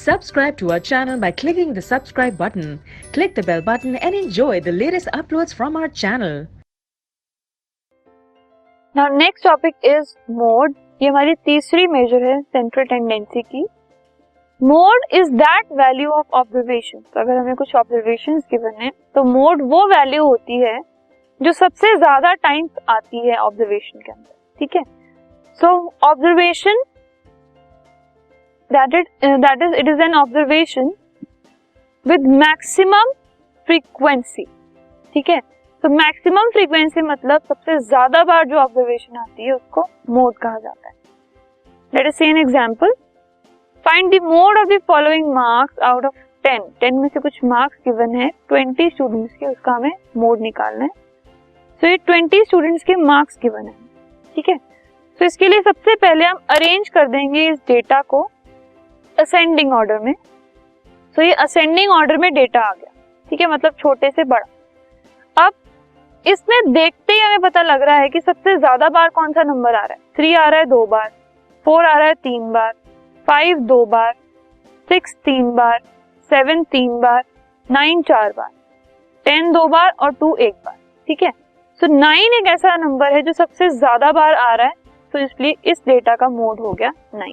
Subscribe to our channel by clicking the subscribe button. Click the bell button and enjoy the latest uploads from our channel. Now next topic is mode. ये हमारी तीसरी major है central tendency की. Mode is that value of observation. तो अगर हमें कुछ observations given है तो मोड वो वैल्यू होती है जो सबसे ज्यादा टाइम्स आती है ऑब्जर्वेशन के अंदर. ठीक है. सो observation that is it is an observation with maximum frequency. ठीक है. तो मैक्सिमम फ्रीक्वेंसी मतलब सबसे ज्यादा बार जो ऑब्जर्वेशन आती है उसको मोड कहा जाता है. Let us see an example. Find the mode of the following marks out of 10. 10 में से कुछ मार्क्स गिवन है 20 स्टूडेंट्स के, उसका हमें मोड निकालना है. सो ये 20 स्टूडेंट्स के मार्क्स गिवन है. ठीक है. तो इसके लिए सबसे पहले हम अरेंज कर देंगे इस डेटा को असेंडिंग ऑर्डर में. तो ये असेंडिंग ऑर्डर में डेटा आ गया. ठीक है. मतलब छोटे से बड़ा. अब इसमें देखते ही हमें पता लग रहा है कि सबसे ज्यादा बार कौन सा नंबर आ रहा है. 3 आ रहा है 2 बार, 4 आ रहा है 3 बार, 5 2 बार, 6 3 बार, 7 3 बार, 9 4 बार, 10 2 बार और 2 1 बार. ठीक है. सो 9 एक ऐसा नंबर है जो सबसे ज्यादा बार आ रहा है. तो इसलिए इस डेटा का मोड हो गया 9.